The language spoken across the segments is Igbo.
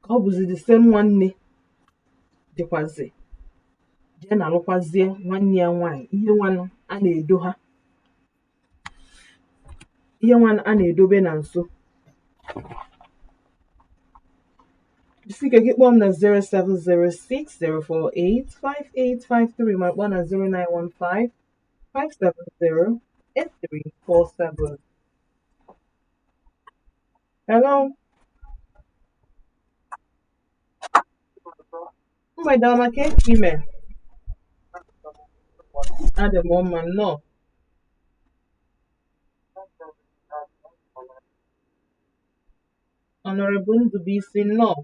ka ọ bụzi the same nwanne dịkwazi jee na alụkwazie nwanne ya nwaanyị ihe nwanụ a na-edo ha ihe nwanụ a na-edobe na nso isi ike gị kpọọ m na 07060485853 ma kpọọ na 09155708347. Hello. Mgbede ọma ka eke ime adị m mma nnọọ. Honorable Ndubuisi nnọọ.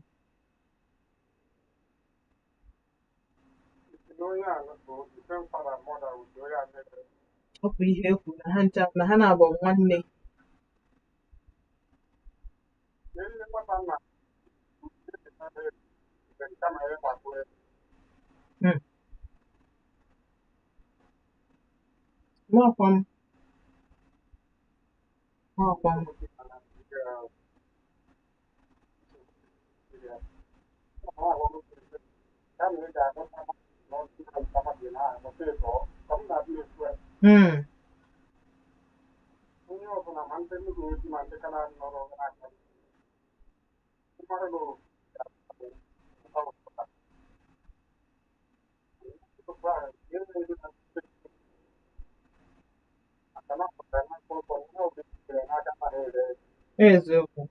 Ọ bụ ihe ekwu na ha ncha na ha na-abụ nwanne. Nwakwa m eziokwu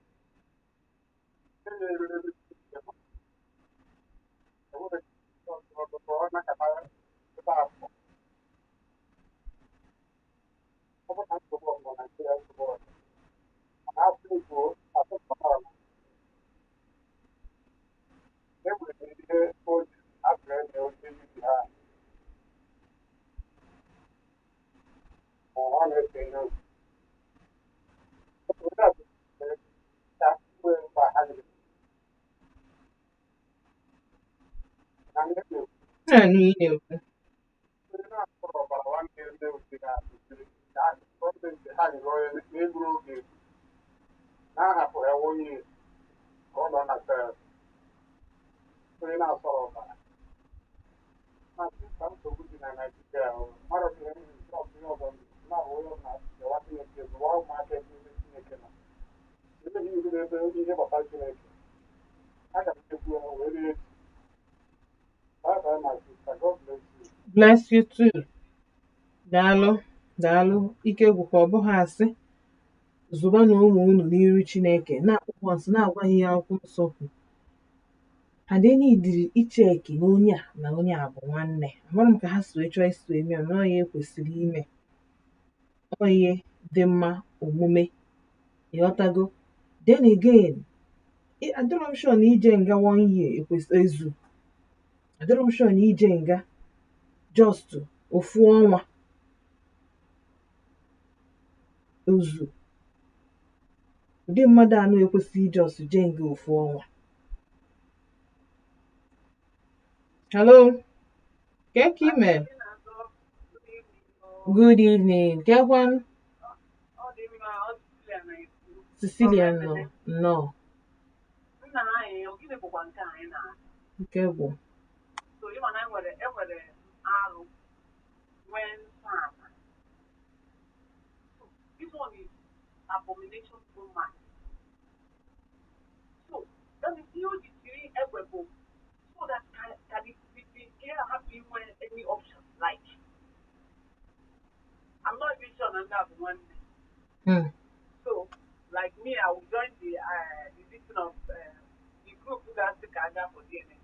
naanị ị na-ekwu bless you too. Daalụ ike gwụkwa ọ bụghị asị zụba na ụmụ unu n'iru Chineke na-akpụkpọ nsọ na-agwa ihe akwụkwọ nsọ kwu adịnidiri icheki na onye a na onye a bụ nwanne amara m ka ha si chọọ isi eme na onye kwesịrị ime onye dị mma omume ịghọtago. Then again adịrọ m sure na ije nga 1 year ezu adịrọ m sure na ije nga just ofu ọnwa ozu ụdị mmadụ anụ ekwesịghị ijos jee nga ofu ọnwa. Hello, ka ime good evening kekwan Cecilia nọ nke bụ abomination to man. So that is you degree equable so that can be clear happy when any option like I'm not even sure I'm not one. So like me I will join the vision of the group that's the Canada for DNA.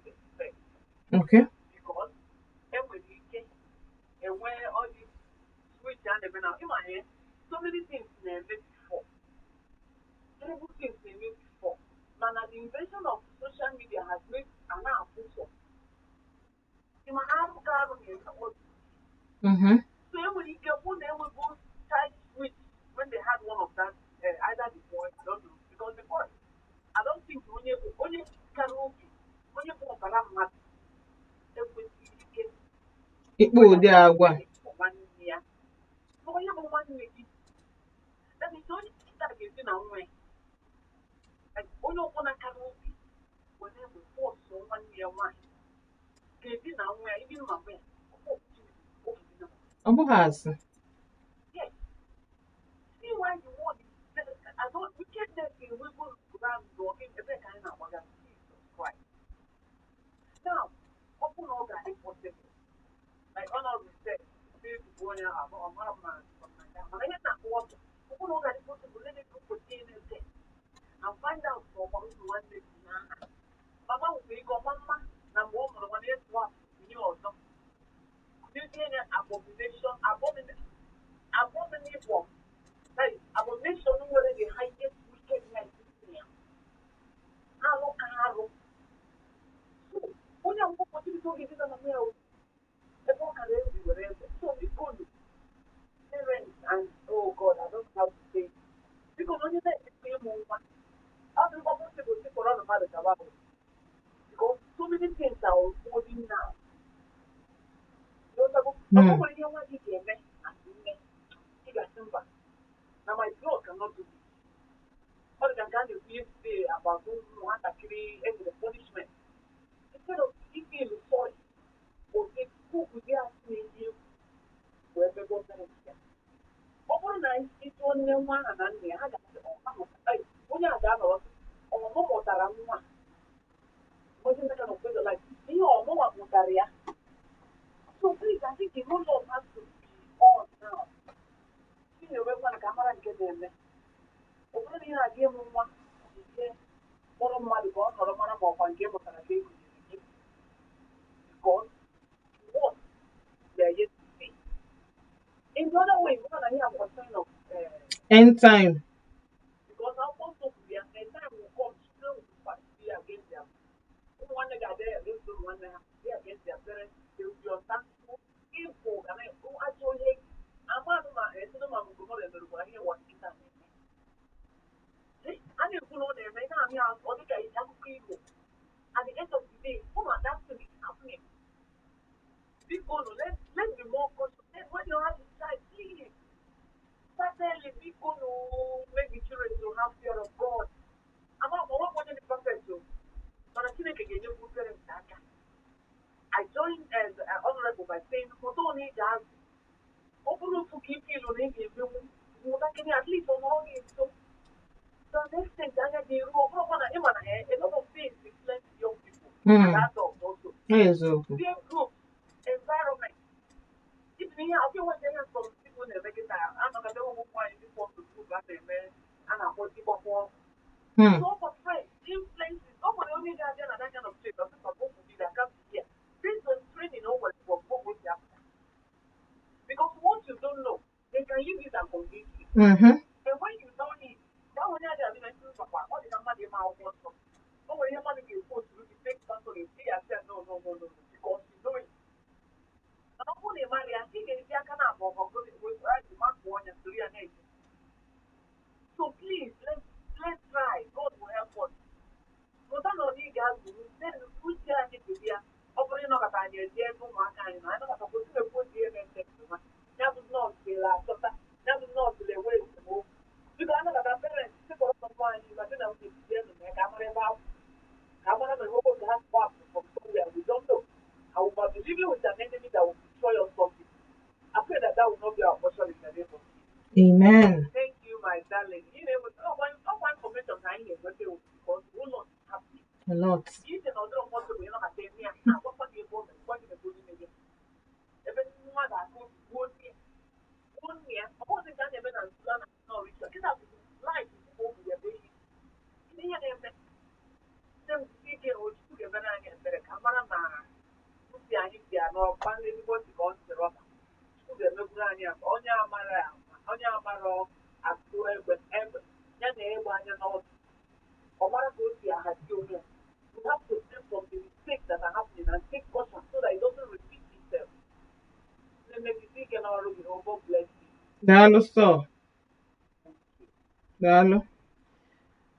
Okay. Because everybody and where all these switch and even now in my head so many things never before. Terrible things they made before. But now the invention of social media has made an output. In my house, so when you get one, they will go type switch when they had one of that either the boy, I don't know, because the boy, I don't think only karaoke, only for Kalam ikpo ụdị agwa onye ọbụla kara obi were egbe fọsụ nwanne ya nwaanyị ga-edi na nwa ya ibi mama ya Ọ bụghị asị. yes see why you want I don't wickedness in women around or in ebe ka anyị na-agbaga Jesus Christ now ọ bụ na ọ ga-adị possible like honorable said bụ onye ahụ ọmara mana ihe na-akpọ ọsọ ọ bụ na ọ ga-adị possible let it go for DNA test and find out ma ọ gbara ụmụ nwanne dị n'aha mama nwere ike ọma mma na mgbe ọ mụrụ nwa na-etu afọ ihe ọzọ ndị enye abomination like abomination nwere the highest wickedness in ya alụ ka arụ onye akwụkwọ chibito oge dịta na mmiri ebe ọ kara ezi were ebe so biko parents and oh God I don't know how to say biko na onye na-ekpe ịmụ nwa ọ dịkwa possible si kpọrọ na mmadụ gaba bụ because so many things are unfolding now ọ nwere ihe nwa gị ga-eme asị nne ị ga-asị mba na my blood cannot do this ọ dị ka nke a na-ekwu yesterday about nwatakịrị enwere punishment instead of feel sorry or say kukuzi asị na-eji egwu wee mebe obere ya ọ bụrụ na ịtụọ nne nwa aha na nne ya ha ga-asị onye a ga-anọrọ ọmụmụ mụtara nwa onye mmeka na okwedo like ihe ọmụma mụtara ya so please I think the whole lot has to be on now na-enwekwa na ka amara nke na-eme ọ bụrụ na ihe na-aga ịmụ nwa ihe mụrụ mmadụ ka ọ nọrọ mara ma ọkwa nke mụtara ka ekụziri gị because what they are yet to see in the other way mụrụ na ihe abụọ sign of End time. because akwụkwọ nsọ kwuru ya a time will come children will be against them ụmụ nwanne ga-adị against ụmụ nwanne ha be against their parents they will be unthankful evil and ajọ onye amadụ ma ezinụ ma mgbe emerụkwara ihe ụwa nkịta na-eme a na-ekwu na ọ na-eme na-amị ọ dịka akụkọ igbo at the end of the day ụmụ that thing is happening biko no let's be more cautious when you have a child please certainly biko no make the children to have fear of God ama ọnwa onye dị perfect o mana Chineke ga-enyekwu parents aka I join as honorable by saying mụta ọ na ị ga-azụ ọ bụrụ otu ka ike ilu na ị ga-emenwu nwatakịrị at least ọ nọrọ gị nso the next thing anya ga-eru ọ bụrụkwa na ị ma na a lot of things influence young people and adults also peer group environment ibi ihe ọbịa nweta ihe nsọrọ people na-emekịta anọkọta ụmụ nwaanyị ndị fọdụ group a na-eme a na-akpọ ịgbakọ so for friends influences ọ nwere onye ga-abịa na that kind of place ọsịsa bụ ụmụ gị ga-aka ya based on training o nwere for gbogbo si apụta because once you don't know, they can use it and convince you. And when you know it, that one day I'll be like, Papa, what is the money in my own son? Oh, when your money is supposed to take something, see, I said, no, because you know it. And I'm only married, I think if you can have or go with the man born and 3 and 8. So please, let's try. God will help us. But I know you guys will then put your hand into here. Operating on a tiny idea, no one can. I know that I'm going to put the that was not the last of that. That was not the way to move. Because I know that our parents, people of mine, you are going to be there and make a about. I want to know what has happened from somewhere we don't know. I will not be living with an enemy that will destroy us something. I pray that will not be our portion in the name of Jesus. Amen. Thank you, my darling. You know, one information I hear because we will not happy. A lot. You can also want to be not a day near. I want to be able to go to the building again. Even one that goes one year. 1 year, I want to get even as long as no reach. Get up life is over your baby. You hear them? Them speaking or you get better and better. Camera man. You see, I need to know. Finally, we want to go to the rock. To the Lugania, Onya Maro, as to with ever. Then the one you know. Omara Gosia has given you. You have to learn from the mistakes that are happening and take caution so that it doesn't repeat itself. Daalụ sọ. Daalụ.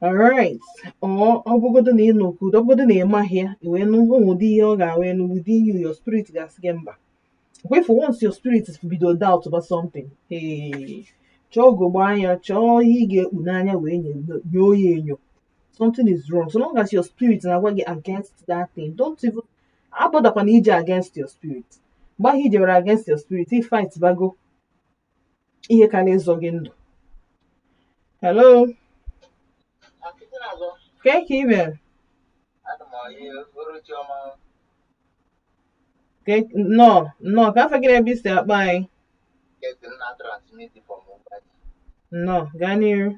Alright. Ọ bụgodo na ị nọkwudo, ọ bụgodo na ị maghị ya, wee nụ ụdị ihe ọ ga-awe nu within you, your spirit ga-asị gị mba. Wait for once your spirit bido doubt about something. Hey, chọọ ogogbo anya, chọọ ihe ị ga-ekpu n'anya wee nyoo ya enyo. something is wrong. So long as your spirit na gwa gị against that thing, don't even abọdakwana ije against your spirit. Mgbe ahụ ijewere against your spirit, ị fight bago ihe ka na-ezo gị ndụ. Hello, ka ime? Nnọọ ka afọ gị na-ebe isi akpa anyị. Nnọọ, gaa n'iru.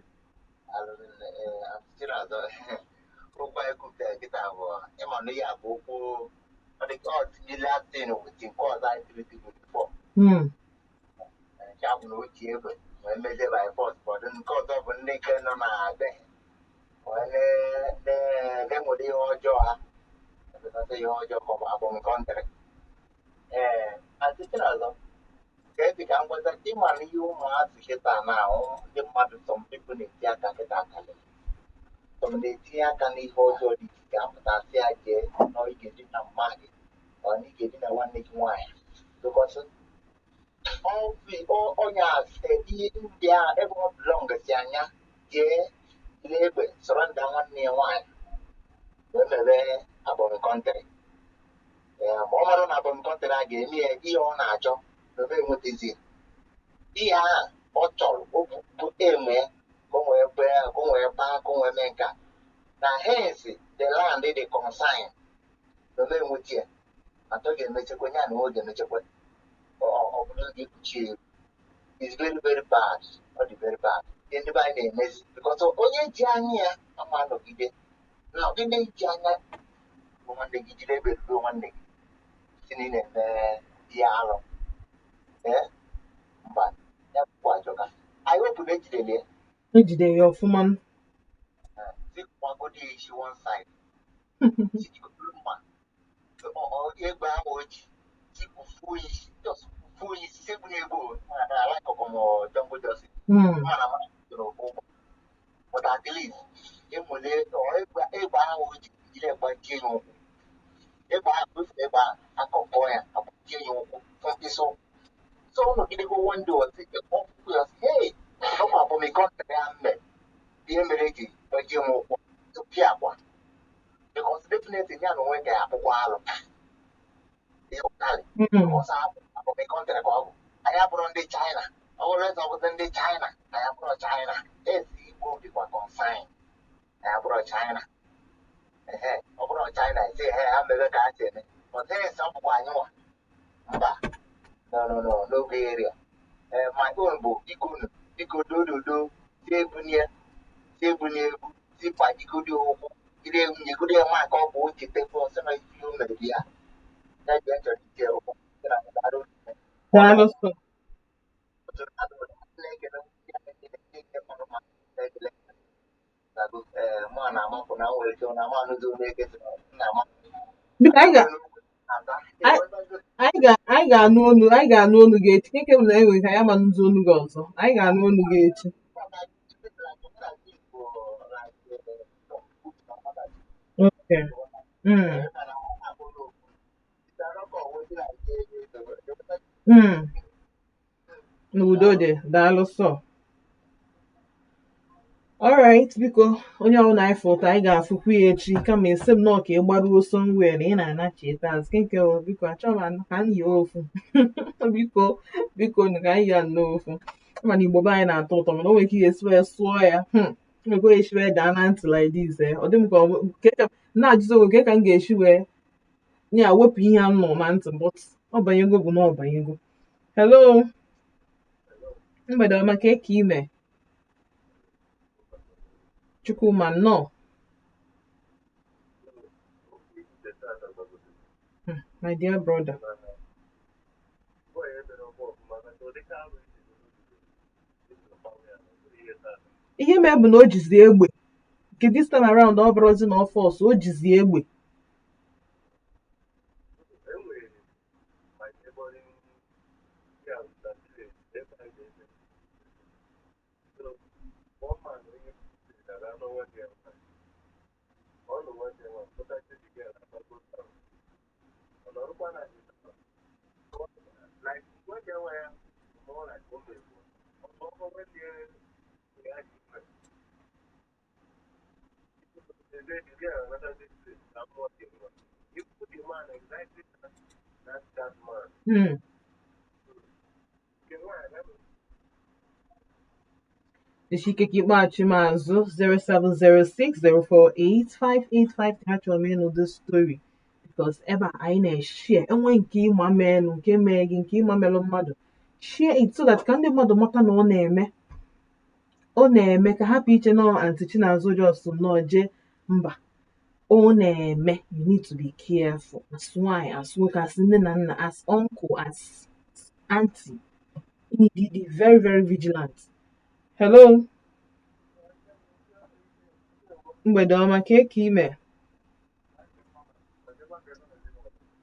na-etinye aka n'ihe ọjọọ dị iche ga-apụtasị ya jee nọ ị ga-eji na mmadụ ọ na ị ga-eji na nwanne gị nwaanyị because onye ihe ndị a ebe ọ belongsi anya jee ile egbe sọrọ nda nwanne ya nwaanyị wee mere abọmkọntrị ma ọ mara na abọmkọntrị a ga-eme ya ihe ọ na-achọ na ebe enwetazi ihe a ọ chọrọ bụ enwe ka o wee baa ka o wee mee nka na hence the land dị consign na ebe enweta ya atọ ga-emechekwa ya na oge emechekwa ọ bụrụ gị kpuchie is very very bad ọ dị very bad ihe ndị be anyị na-emezi because onye ji anya ya ama nọgide na ọgịnị ji anya bụ nwanne gị jiri ebe ruo nwanne gị si na ị na-eme ihe arụ mba ya bụ ajọka anyị wepụ na ejidere ya ejide ya ọfụma zikpagodi isi one side mma egbe ahụ oji zikpufuo isi fuo isi segbu na-egbu mana ala akụkụ ma jọngụ jọsi mana ụgbọ but at least emule egbe ahụ oji jiri gbajie ya ụkwụ egbe ahụ kpefu egbe ahụ akọkọ ya agbajie ya ụkwụ mkpịsị ụkwụ so nọgidego wonde ọsị ọkpụkpụ ya sị hey ọkwa abọmikọntrị ya mme ihe mere eji gbajie m ụkwụ tupu akwa because definitely ya na onwe ka ya akwụkwọ alụ ihe ụtalị ọsọ abọmikọntrị ka ọ bụ anyị abụrụ ndị China ọ bụrụ eze ọbụzi ndị China anyị abụrụ China ezi Igbo dịkwa consign anyị abụrụ China ọ bụrụ China esi ha mere ka ha si eme ọtịrịsị ọ bụkwa anyị nwa mba n'oge area my own bụ biko dododo si ebunye ebu si gbajigodi ụkwụ jiri nyegodi ya maka ọ bụ oche tepu ọsọ na isi o mere ya ya ji chọrọ ije ụkwụ anyị ga-anụ onu gị echi nke bụ na enwe ka ya ma nụzi onu gị ọzọ anyị ga-anụ onu gị echi okay n'udo dị daalụ sọ alright biko onye ọbụla anyị fụta anyị ga-afụkwu ya echi kama esi m nọọ ka ị gbaruo somewhere na ị na-anachite azụ nke biko achọghị m ka anyị yie ofu biko ka anyị ya nnọọ ofu mana igbo be anyị na-atọ ụtọ mana o nwere ike ihe esi wee sụọ ya nwekwa esi wee daa na ntị like this ọ dị m ka na-ajụzi onwe ka m ga-esi wee ya wepụ ihe a m nọ na ntị but ọ banyego bụ na ọ banyego hello mgbede ọma ka ime Chukwuma nnọọ my dear brother ihe mee bụ na o jizi egbe nke this time around ọ bụrụzi na ọfọs o jizi egbe Ishikeki Machimazu 0706-048-5853. Actually, may know this story because ever I know share and when Kim Mamen, Kim Megan, Kim Mamelo mother share it so that can the mother mata no name ọ na-eme ka hapụ iche nọ Aunty Chinazụ just nọ je mba ọ na-eme you need to be careful as nwaanyị as nwoke as nne na nna as uncle as auntie you need to be very very vigilant. Hello mgbede ọma ka ime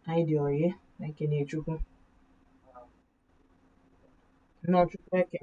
anyị dị oyi na ekene Chukwu nnọọ Chukwu eke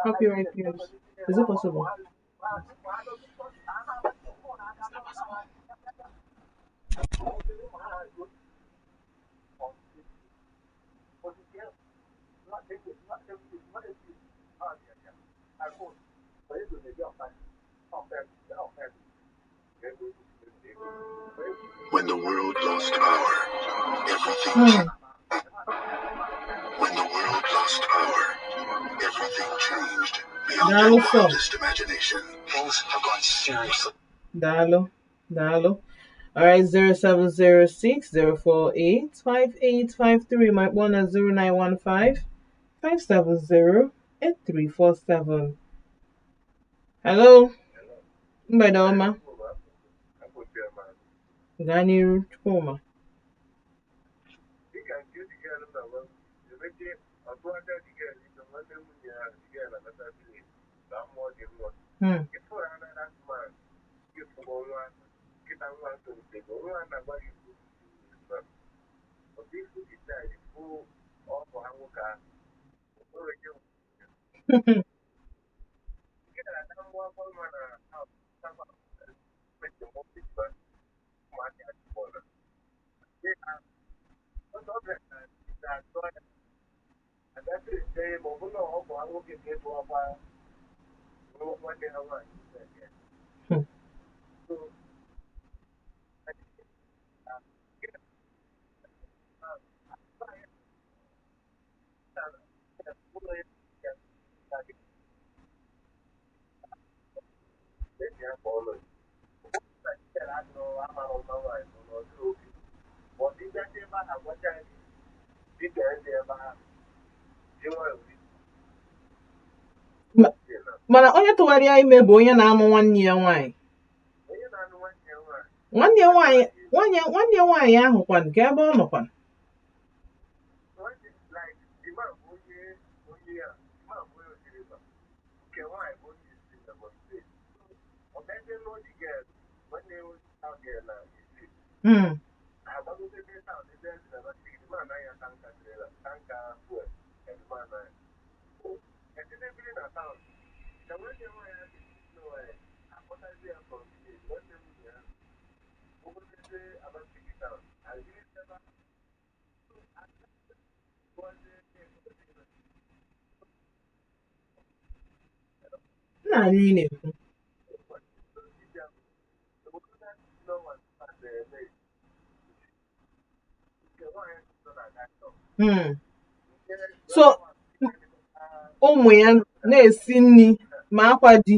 Copyright use. Is it possible? When the world lost power, everything changed. When the world lost power, everything changed beyond their wildest imagination. Things have gone seriously. Dalo. All right, 0706-048-5853. My one at 0915-570-8347. Hello. Mgbede ọma. Gaa n'iru Chukwuma. Mana onye tụgharịa ime bụ onye na-amụ nwanne ya nwaanyị. nwanne nwaanyị ahụ kwanụ ka ebe ọ nọkwanụ. Nna anyị na-ekwu so ụmụ ya na-esi nri ma akwa di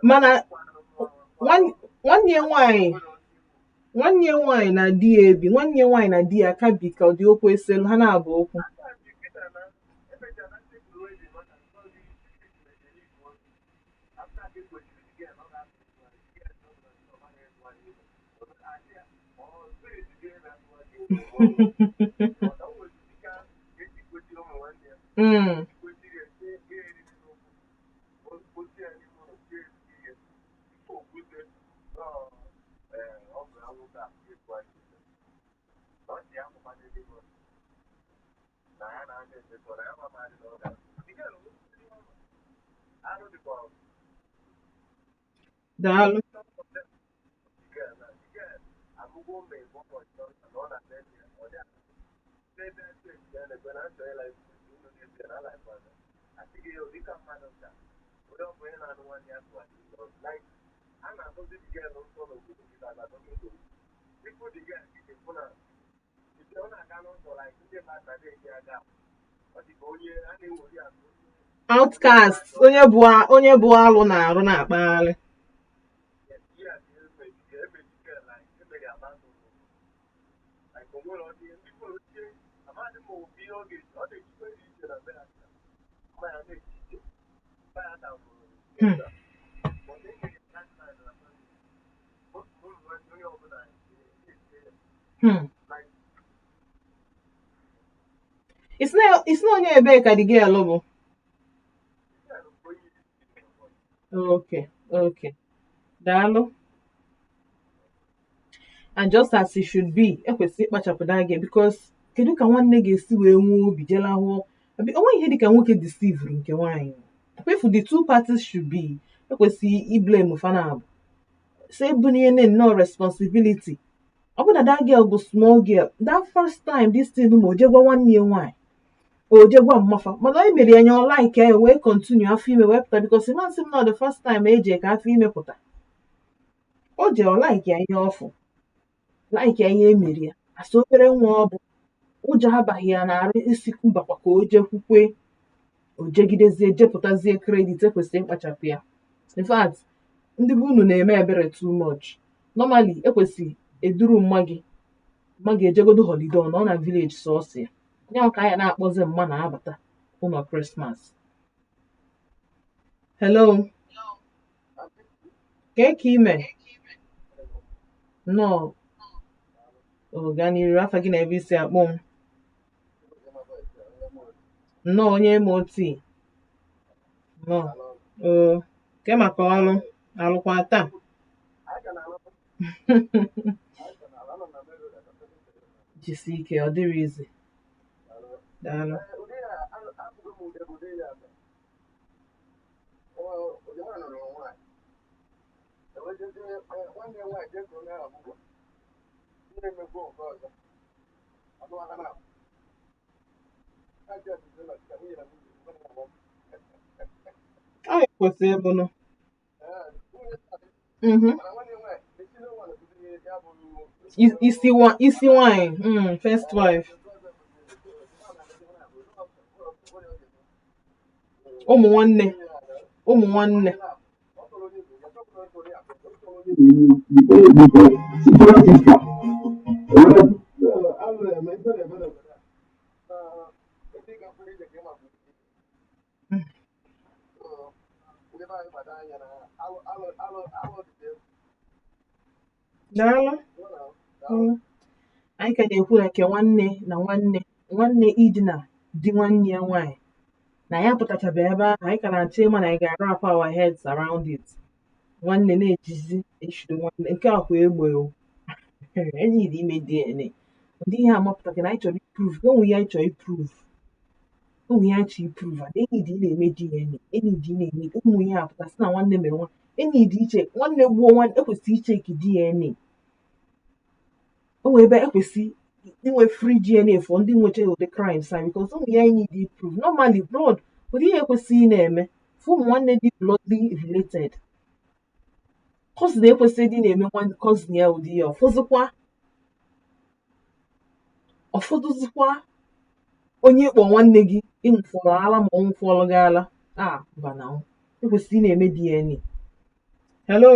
mana nwanne ya nwaanyị na di ya ebi, nwanne ya nwaanyị na di ya aka bi ka ọ dị okwu eselu ha na-abụ okwu. Daalụ. Outcast, onye bụ alụ na-arụ na-akpagharị. It's not onye ebee ka the girl bụ. Okay. Daalụ. And just as it should be, ekwesị ịkpachapụta gị because kedu ka nwanne ga-esi wee nwee obi jela hụ onwe ihe dịka nwoke deceive nke nwaanyị. If the two parties should be, ekwesị iblame fanabụ. Say bunye no responsibility. Ọ bụ na that girl bụ small girl. That first time this thing ma ojegwa nwanne ya nwaanyị. Ojegwa mmafa. Mana o mere anya ọ like ya wee continue afọ ime wepụta because man sim not the first time eje ka afọ ime pụta. O je ọ like ya ihe ọfụ. Like ya ihe emere ya. Asa obere nwa ọ bụ. Ụjọ abaghị ya na-arụ isikwu bakwa ka o jekwukwe. O jegidezie jepụtazie credit ekwesịrị mkpachapụ ya. In fact, ndị bụ unu na-eme ebere too much. Normally ekwesị eduru mma gị ejegodo holiday ọ na village sọọsị ya. Ya ka ya na-akpọzi mma na-abata ụlọ Christmas. Hello. Ka ime? No. Ọganiru afa gị na ebe isi akpọ m. Nnọọ onye moti. Nnọọ. Ke maka ọrụ alụkwa taa. Jisi ike ọ dịrị izi. Daalụ. Ọ kwesịrị ịbụ nọ. isi wine. First wife. Ụmụ nwanne. Daalụ. Anyị ka na-ekwu na nke nwanne na nwanne idina di nwanne ya nwaanyị na ya pụtachabeghị ebe ahụ, anyị ka na-achọ ịma na anyị ga-wrap our heads around it. Nwanne na-ejizi eshido nwanne nke a kwa egbe enyi dị ime DNA ụdị ihe amapụtaghị na anyị chọrọ iprove onwe ya, anyị chọrọ iprove onwe ya chọrọ iprove a enyi dị na-eme DNA enyi dị na-eme ụmụ ihe apụta sị na nwanne mere nwa enyi dị iche nwanne gbuo nwanne ekwesịrị icheki DNA. O nwere ebe ekwesị inwe free DNA for ndị nwechara ụdị crimes a because ụmụ ya enyi dị prove normally blood ụdị ihe ekwesịghị na-eme for ụmụ nwanne dị bloodly related. Cousin ekwesịghị dị na-eme nwanne cousin ya ụdị ya ọfọdụzikwa onye ịkpọ nwanne gị ịnwụfọrọ ala ma ọ nwụfọrọ gị ala bana ekwesịrị na-eme DNA. Hello,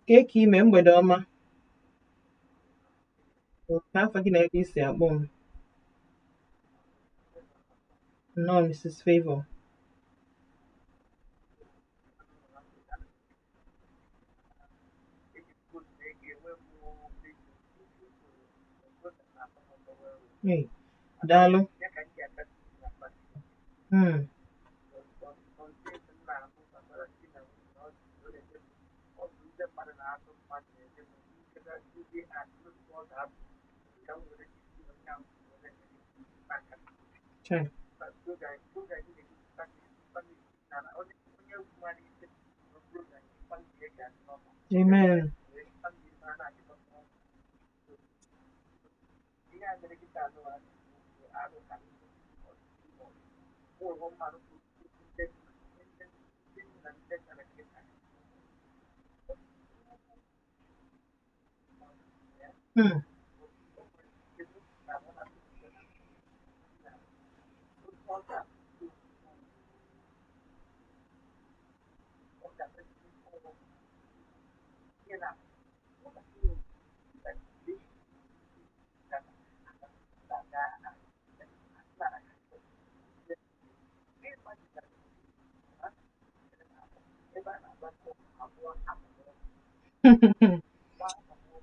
ka ime mgbede ọma ka afọ gị na ebe isi akpọ m. Nnọọ Mrs. Favor. Hey, daalụ. Okay. Amen.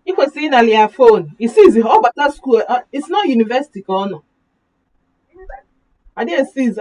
You could see that your phone. It says but that's school. It's not university corner. I didn't see it.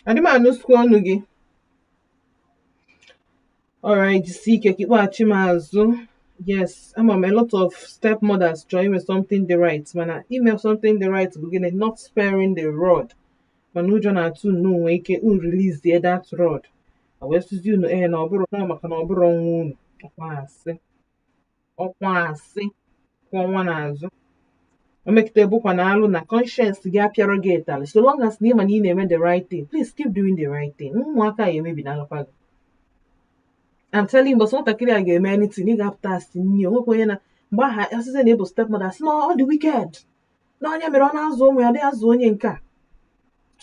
Adị m anụ skru ọnụ gị. Alright, see, Kekiwachimazu. Yes, I'm a lot of stepmothers trying with something the right. Man, email something the right beginning, not sparing the rod. Man, who John to know when you release the that rod. I was to you know, and I'll borrow no can borrow one. Ọkwasị kwa ọnwa n'azụ. O mekite bụkwa na alụ na conscience gị apịarọ gị ịtalị. So long as na ịma na ị na-eme the right thing, please keep doing the right thing. Ụmụaka ya emebi na alụkwa gị. I'm telling you, but nwatakịrị a ga-eme anything, ị ga-apụta asị nni, onwekwa onye na mgbe aha asịsị na ịbụ stepmother asị na ọ dị wicked. Na onye mere ọ na-azụ ụmụ ya, ọ dị azụ onye nke a.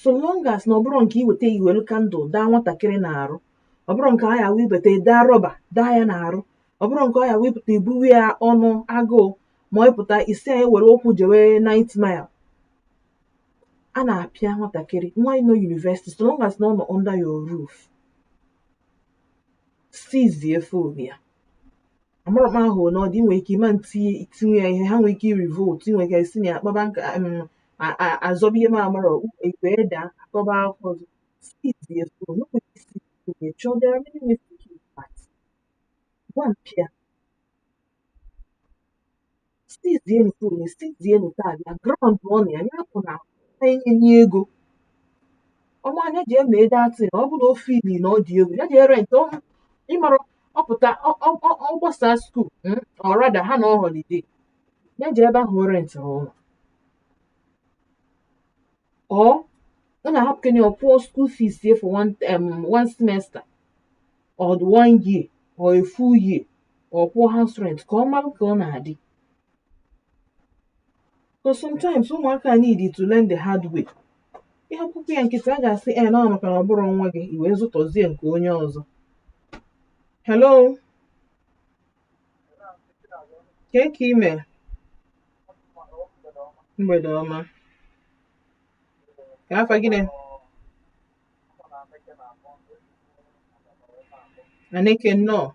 So long as na ọ bụrụ nke iweta iwelu kandụl daa nwatakịrị na-arụ, ọ bụrụ nke a ya wee ibete daa rọba daa ya na-arụ, ọ bụrụ nke ọ ya wee pụta ibuwe ya ọnụ agụụ ma ọ pụta isi anyị were ụkwụ jewe 9 mile. A na-apịa nwatakịrị nwa nọ university so long as na ọ nọ under your roof. Sizie phone ya. Amara m ahụ na ọ dị nwere ike ịma itinye ya ihe ha nwere ike revolt nwere ike isi na ya kpaba nka azọba ihe m amara ekwe eda akọba akwụkwọ ọzọ. Sizie phone o nwere isi phone chọọ there are many ways to keep that. Gwa mpịa. Sizienu phone sizienu taa bịa ground ọ na ya nyapụ na enye nye ego. Ọnwa anya ji eme datin ọ bụ na o fili na ọ dị egwu ya ji rent ịmara ọ pụta ọ gbasaa skuul ọ rada ha na ọ holiday ya ji ebe ahụ rent ụlọ ọ na-ahapụ kenye ọ kwụọ school fees ya for one semester or 1 year or a full year ọ kwụọ house rent ka ọ mara ka ọ na-adị. So sometimes ụmụaka need to learn the hard way. Ihe akwụkwọ ya nkịtị a ga-asị na ọ maka na ọ bụrụ nwa gị i wee zụtọzie nke onye ọzọ. Hello? Ka ime? Mgbede ọma. Ka afa gị Aneke nnọọ.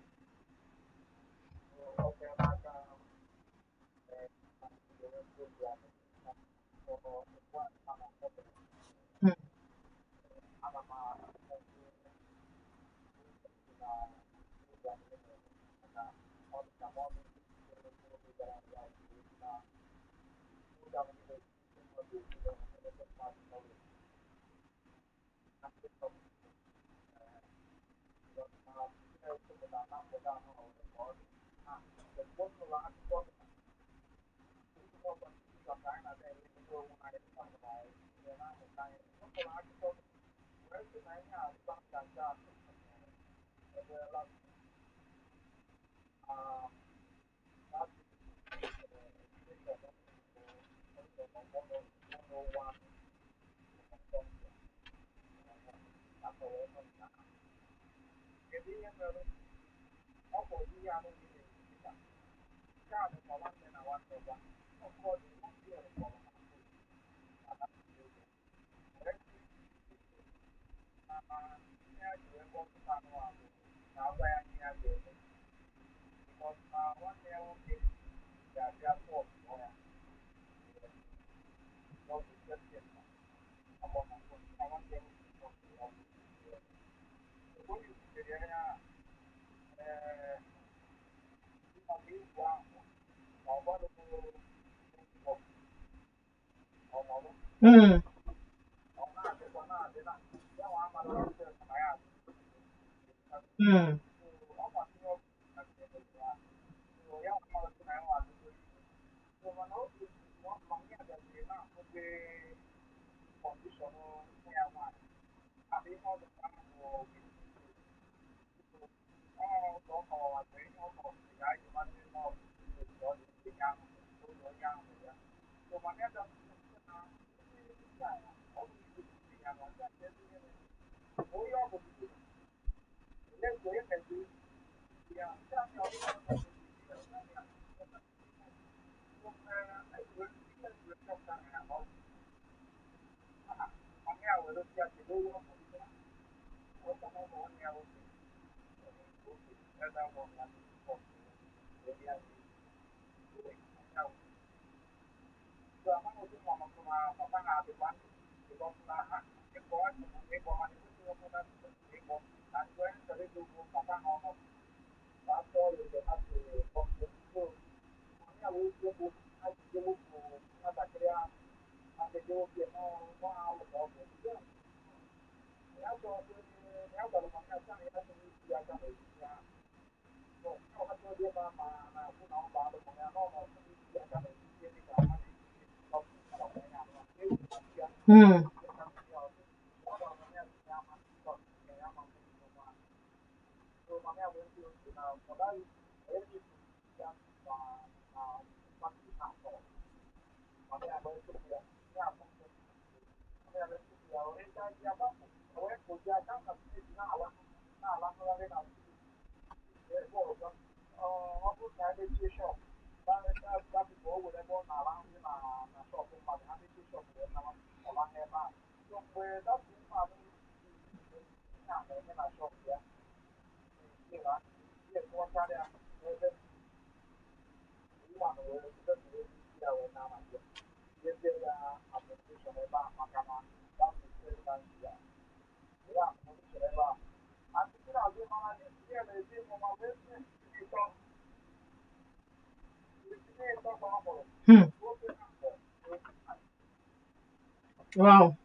Wow.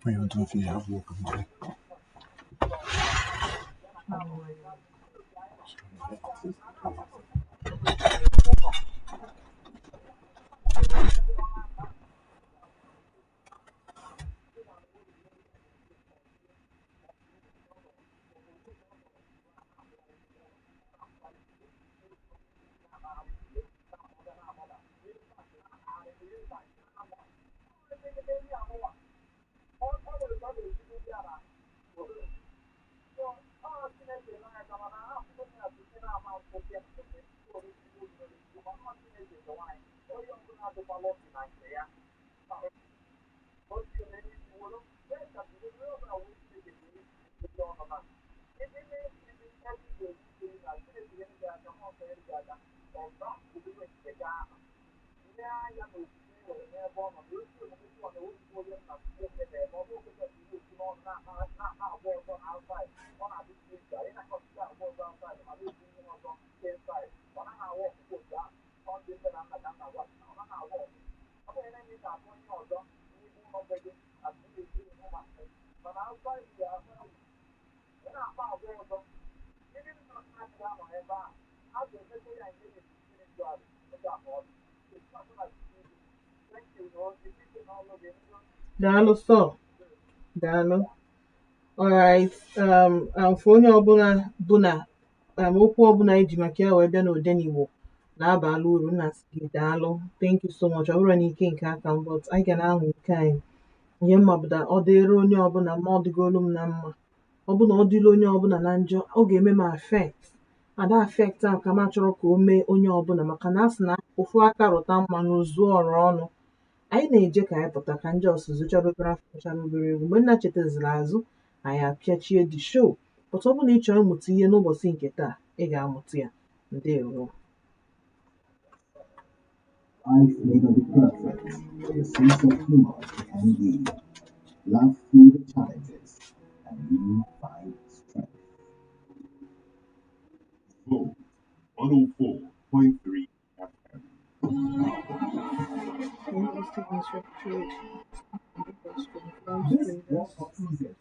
We don't know if you have welcome there. Daalụ sọ. Daalụ. Alright. For onye ọbụla bụ na okwu ọbụla iji maka ya wee bịa n'Odenigbo na-abala uru, nna sị gị daalụ. Thank you so much. Ọ bụrụ na ike nke aka m, but anyị ga na-ahụ ike anyị. Ihe mmapụta ọ dịrị onye ọbụla ma ọ dịgolu m na mma. Ọ bụ na ọ dịla onye ọbụla na njọ, ọ ga-eme m affect. Ada affect ahụ ka m achọrọ ka o mee onye ọbụla, maka na a sị na ofu aka rụta mma n'ozu ọrụ ọnụ. Anyị na-eje ka anyị pụta ka ndị ọsụ zụchara obere afọ zụchara obere egwu. Mgbe nna chetaziri azụ, anyị apịachie the show. But ọ bụ na ị chọrọ ịmụta ihe n'ụbọchị nke taa, ị ga-amụta ya. Ndewo. Life may not be perfect, but a sense of humor can be. Laugh through the challenges, and you find strength. Vogue 104.3 FM. This World Cup season,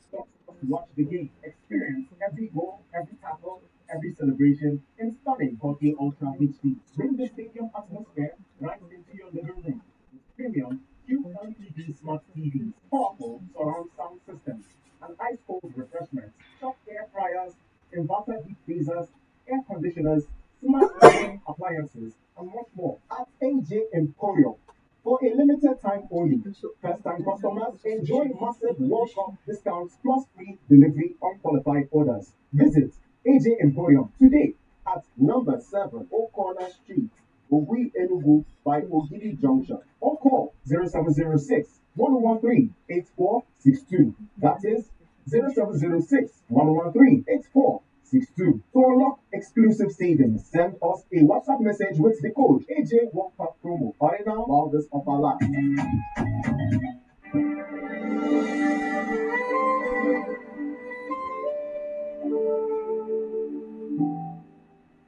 watch the game, experience every goal, every tackle, every celebration in stunning 4K Ultra HD. Bring the stadium atmosphere right into your living room with premium QLED smart TVs, powerful surround sound systems, and ice cold refreshments, top air fryers, inverter heat freezers, air conditioners, smart living appliances, and much more at AJ Emporium. For a limited time only, first-time customers enjoy massive World Cup discounts plus free delivery on qualified orders. Visit AJ Emporium today at number 7 O'Connor Street, Ogui Enugu by Ogidi Junction, or call 0706 113 8462. That is 0706 113 8462. To unlock exclusive savings, send us a WhatsApp message with the code AJ World Cup promo. Hurry now while this offer lasts.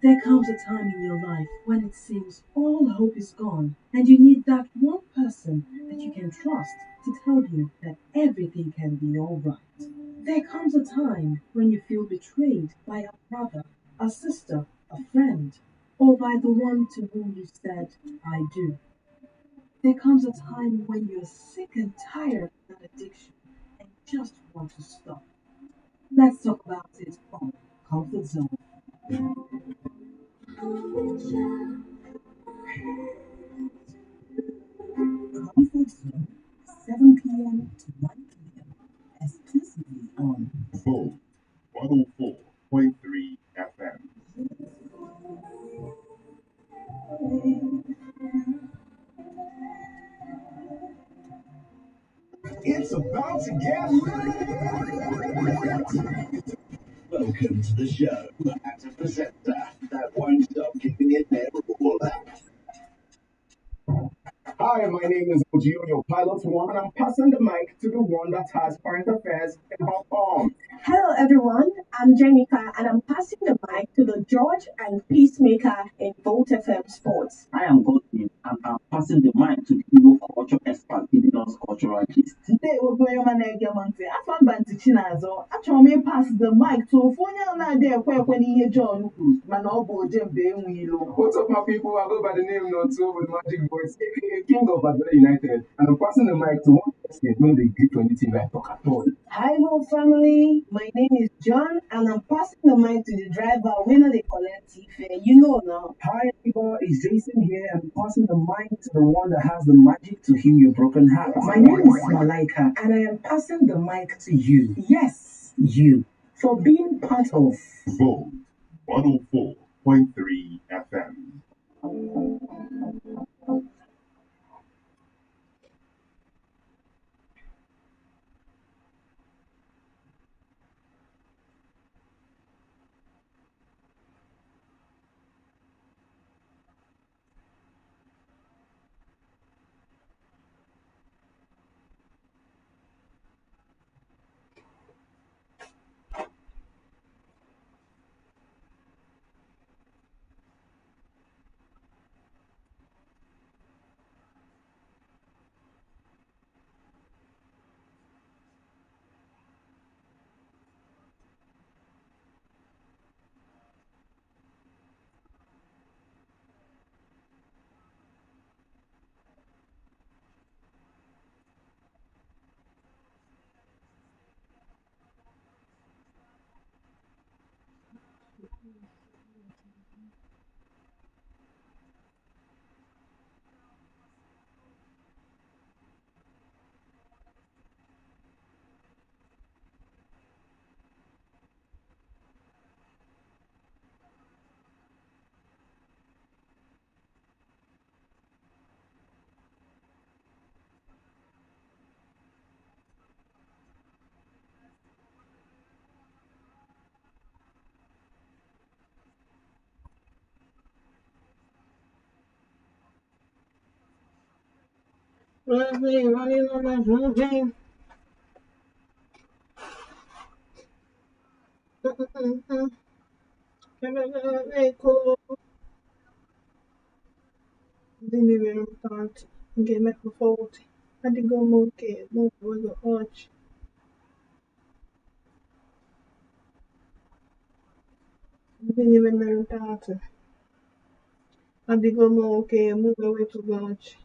There comes a time in your life when it seems all hope is gone, and you need that one person that you can trust to tell you that everything can be alright. There comes a time when you feel betrayed by a brother, a sister, a friend, or by the one to whom you said, I do. There comes a time when you're sick and tired of that addiction and just want to stop. Let's talk about it on Comfort Zone. Comfort Zone, 7 p.m. to 9 p.m. exclusively on Vogue 104.3 FM. It's about to get welcome to the show. Actor presenter that won't stop keeping it there all that. Hi, my name is Ojo, your pilot one, and I'm passing the mic to the one that has current affairs in Hong Kong. Hello everyone, I'm Jenica and I'm passing the mic to the George and Peacemaker in Volt FM Sports. I am Godwin and I'm passing the mic to the Igbo culture expert giving us cultural gist. Today we're going on Monte. I found Bantichinazo. I told me pass the mic to Fonya na there when he John Manobo Jembe Wilo. What's up, my people? I go by the name Nonto with Magic Voice, aka King of Adela United, and I'm passing the mic to one person when they get to anything like talk at all. Hi, Mo family. My name is John, and I'm passing the mic to the driver. When they collect fare, you know now. Hi everyone, it's Jason here and I'm passing the mic to the one that has the magic to heal your broken heart. My name is Malaika and I am passing the mic to you. Yes, you. For being part of Vogue 104.3 FM. running on my dream. Didn't even start. Get me for 40. I did go move with the arch. Didn't even start. I did go move away to watch.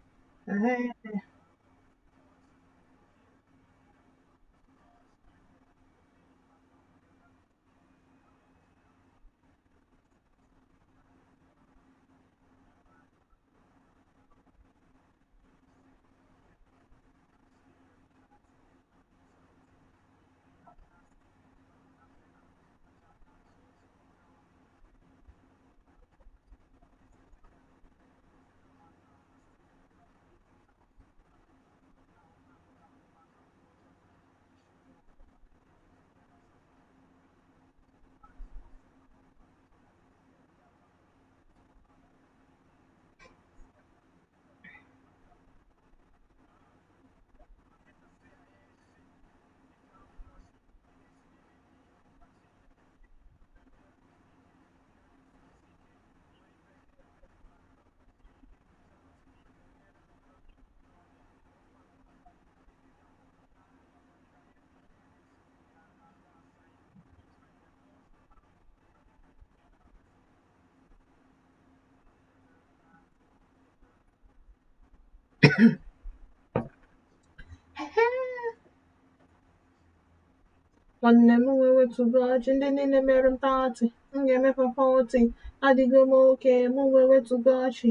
Nwanne m wetugo ọjị ndị niile mere m 30 m ga-emefe 40 adịgo m oke m wetugo ọchị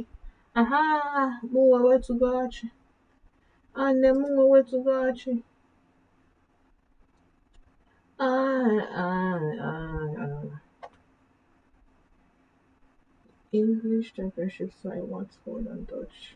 aha m wetugo ọchị nwanne m wetugo ọchị English championship side wants more than Dutch.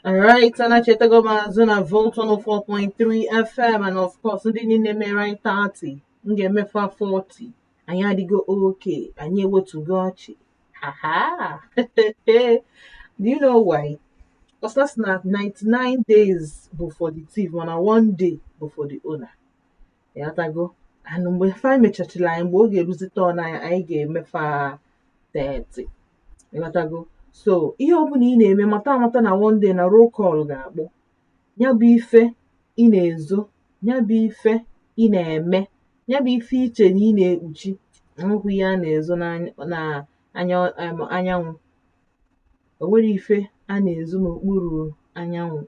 Alright, anachetago mazụ na Volt 104.3 FM and of course ndị niile mere anyị 30 m ga-emefa 40 anyị adịgo oke anyị ewetugo ọchị haha do you know why? Because that's not 99 days before the thief mana 1 day before the owner yatago and mgbe fa mechachila anyị mgbe oge eruzite ọna anyị ga-emefa 30 yatago so ihe ọbụla ị na-eme mata amata na one day na roll call ga-akpọ ya bụ ife ị na-ezo ya bụ ife ị na-eme ya bụ ife iche na ị na-ekpuchi nhụ ya na-ezo na anyanwụ o nwere ife a na-ezo n'okpuru anyanwụ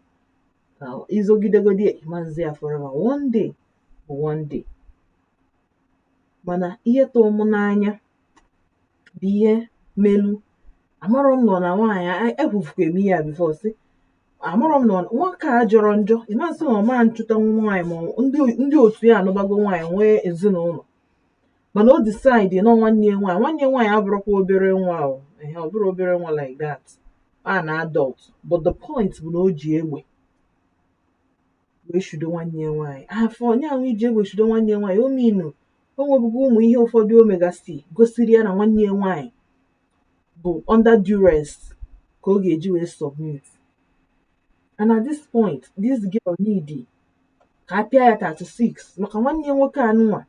izogidegodi ịmazi ya forever one day bụ one day mana ihe tụrụ m n'anya bụ ihe melu amarọ m nọ na nwaanyị ekwufukwa m ihe a bifo si amarọ m nọ nwoke a jọrọ njọ ịmasị na ọma nchụta nwaanyị ma ndị otu ya anụbago nwaanyị nwee ezinụlọ mana o decide na nwanne nwaanyị abụrụkwa obere nwa ọ bụrụ obere nwa like that a na adult but the point bụ na o ji egbe wee shudo nwanne nwaanyị afọ onye ahụ iji egbe shudo nwanne nwaanyị o minu o nwebugo ụmụ ihe ụfọdụ o megasi gosiri ya na nwanne nwaanyị bụ under duress ka ọ ga-eji wee submit and at this point this girl need ka a pịa ya 36 maka nwanne ya nwoke anụnwa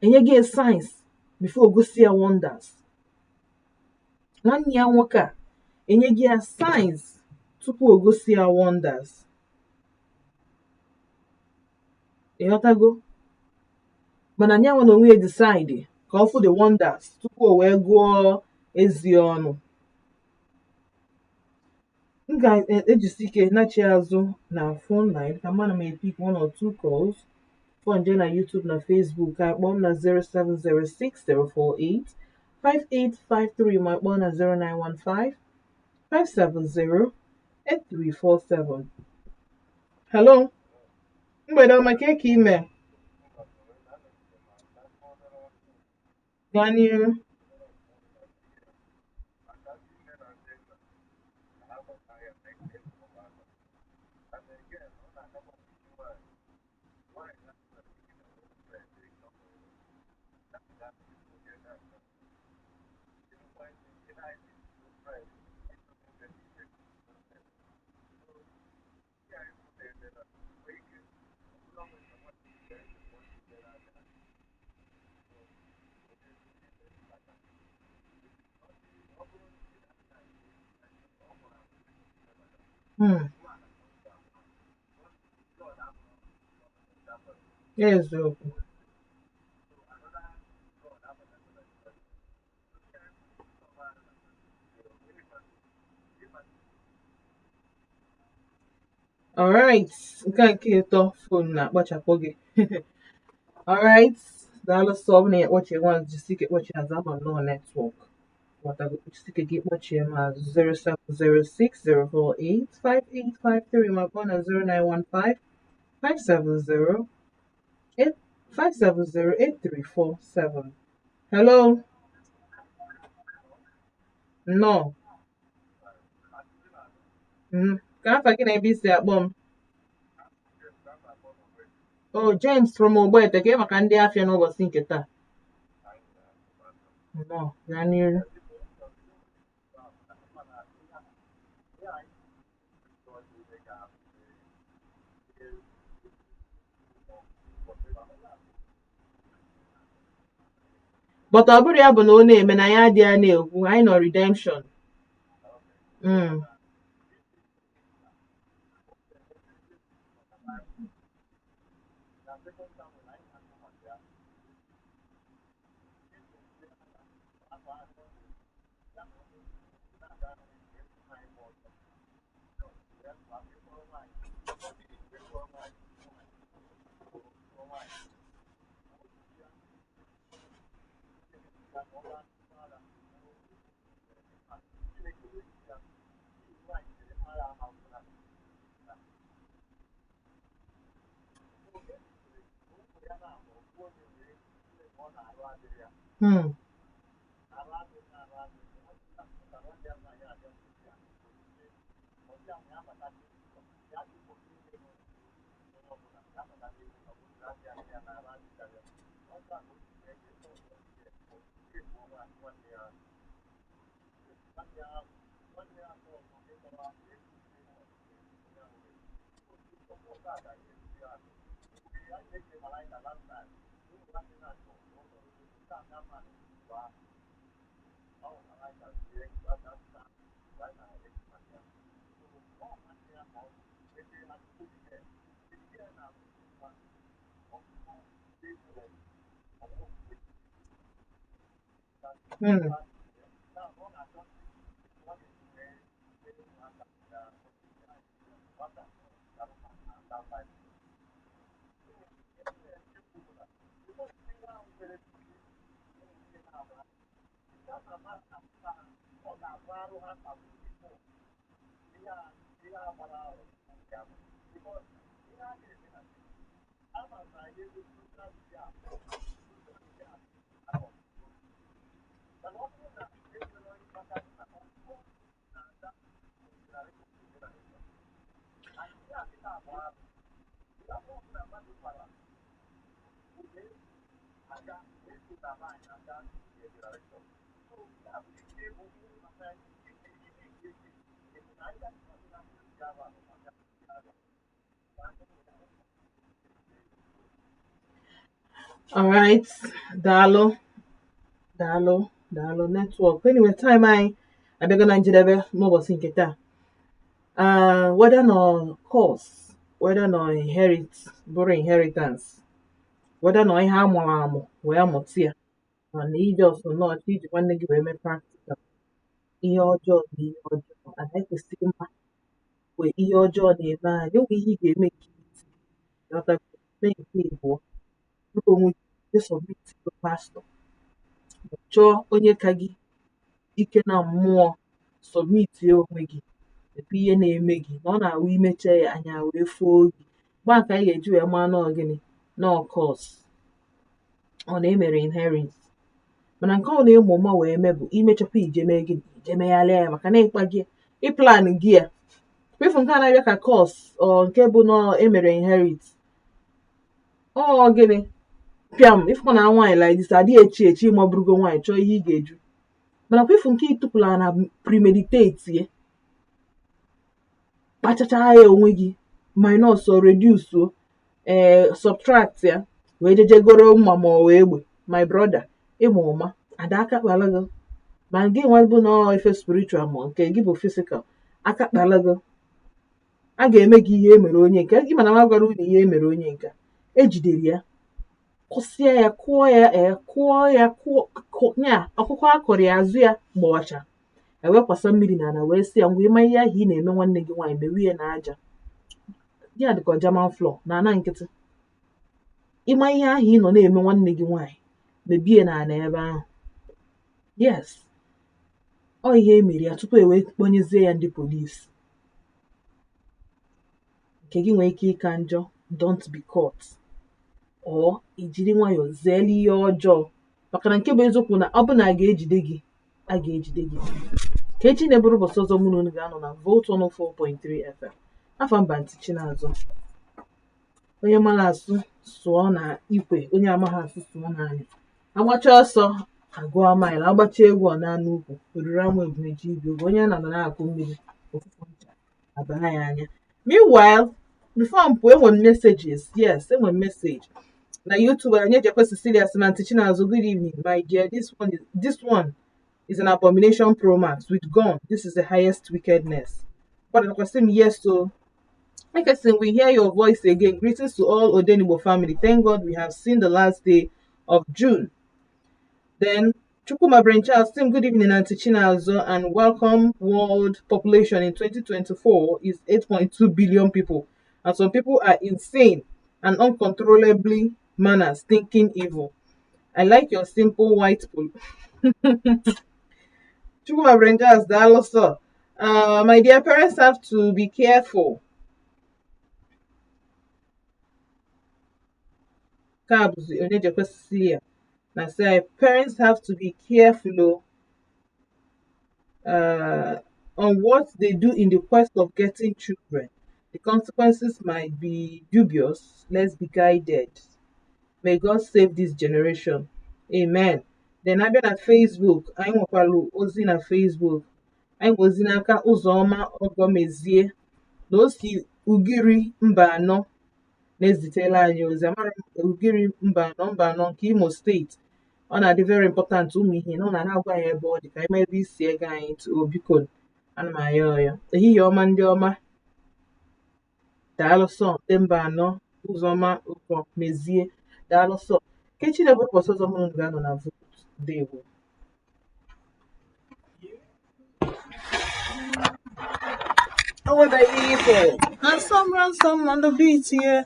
enye gị signs before o gosi ya wonders nwanne ya nwoke a enye gị ya signs tupu o gosi ya wonders ịghọtago mana nyanwa na onwe ya decide ka ọ fụ the wonders tupu o wee gụọ ezi ọnụ m ga-ejisi ike nachi azụ na phone line ka mana m epik one or two calls phone je na YouTube na Facebook ka kpọọ m na 07060485853 ma kpọọ na 09155708347 hello mgbede ọma ka ime gani eziokwu. Alright, nke ịtọ phone na-akpachapụ gị. Alright, daalụ sọ ọ bụ na ya kpọchie nwa jisi ike kpọchie azụ ama nọ netwọk. Jisi ike gị kpọchie m azụ 07060485853 ma kpọọ na 09155708347. Hello? No. Ka afa gị na ebe isi akpọ m? Oh, James from Ogbete, ka maka ndị afịa n'ụbọchị nke taa. No, gaa n'iru. But ọ bụrụ ya bụ na ọ na-eme na ya adịghị na-ekwu, anyị nọ redemption. All right, daalụ network. Anyway, time anyị abịago na njedebe n'ụbọchị nke taa. Whether no course, whether no inheritance, whether no ihe amụrụ amụ wee mụta ya, mana ije ọsọ nọọchị iji nwanne gị wee mee practical. Ihe ọjọọ na ihe ọjọọ anaghị kwesịrị mma wee ihe ọjọọ na-eme anyị oge ihe ị ga-eme nke ịbụọ onwe submit to pastor, chọọ onye ka gị ike na mmụọ, submit onwe gị ebe ihe na-eme gị na ọ na-awụ imecha ya anya wee foo gị mgbe ka anyị ga-eji wee maa nọọ gịnị nọọ kọs ọ na-emere inherit. Mana nke ọ na-eme ụma wee mee bụ imechakwa ijeme gị ijemegharịa ya maka na ịkpa gị ịplan gị ya Ifu nke anaghị ka course or nke bụ na emere inherit. Ọ gịnị? Piam, ifụkwa na nwaanyị like this adịghị echi ma ọ bụrụgo nwaanyị chọọ ihe ị ga-eju. Mana kwa ifu nke ịtụpụla na premeditate ye. Kpachacha ya onwe gị, minus or reduce o, subtract ya, wee jejegoro mma ma ọ wee egbe. My brother, ịma ụma, ada aka kpala gị. Ma gị nwa bụ na ife spiritual ma nke gị bụ physical, aka kpala gị. A ga-eme gị ihe emere onye nke, gị mana nwa gwara unu ihe emere onye nke. Ejidere ya, kụsịa ya, kụọ ya, nya ọkụkọ akọrọ ya azụ ya gbawacha. Ewekwasa mmiri na ana wee sị ya ngwa ịma ihe ahụ ị na-eme nwanne gị nwaanyị mewe ya na aja. Ya dịka German floor na ana nkịtị. Ịma ihe ahụ ị nọ na-eme nwanne gị nwaanyị mebie na ana ebe ahụ. Yes. Ọ ihe emere ya tupu wee kpọnyezie ya ndị polisi. Nke gị nwee ike ịka njọ, don't be caught. Or ijiri nwayọọ zeele ihe ọjọọ. Maka na nke bụ eziokwu na ọ bụ na a ga-ejide gị, a ga-ejide gị. Ka echi na-eburu ụbọchị ọzọ mụ na unu ga-anọ na Volt 104.3 FM. Afọ mba ntị Chinazụ. Onye mara asụ sụọ na ikwe, onye amaghị asụ sụọ na anyị. Agbacha ọsọ agụọ maịlụ, agbacha egwu ọ na-anụ ukwu, oriri ama ebumeji ibi oge onye na-anọ na-akụ mmiri ofufu ncha abara ya anya. Meanwhile, before m pụọ enwere messages. Yes, enwere message. Na YouTube anyị ejekwe Cecilia Simanti Chinazụ, good evening, my dear. This one is an abomination pro max with gun. This is the highest wickedness. But the question, yes, so like I said, we hear your voice again. Greetings to all Odenibo family. Thank God we have seen the last day of June. Then Chukuma Branchas, good evening, Auntie Chinazụ, and welcome. World population in 2024 is 8.2 billion people, and some people are insane and uncontrollably manners, thinking evil. I like your simple white pool. Chukuma Branchas, that also. My dear parents have to be careful. Cabs, I say parents have to be careful on what they do in the quest of getting children. The consequences might be dubious. Let's be guided. May God save this generation. Amen. Then I've been at Facebook. I'm ozi na Facebook. I'm ozi n'aka Uzoma Ogomezie. Those Ugiri Mbano na-ezitela anyị ozi. Amara Ugiri Mbano nke Imo State. Ọ na-adị very important ụmụ ihe na ọ na-agwa ya ebe ọ dị ka ime ebe isi ego anyị tụ obiko ana m ayọ ya. Ehihie ọma ndị ọma. Daalụ sọ ndị Mbano Uzoma Ogomezie. Daalụ sọ. Kechi na ụbọchị ọzọ mụrụ ga-anọ na vote. Ndewo. Oh, what are you for? Ransom on the beat here.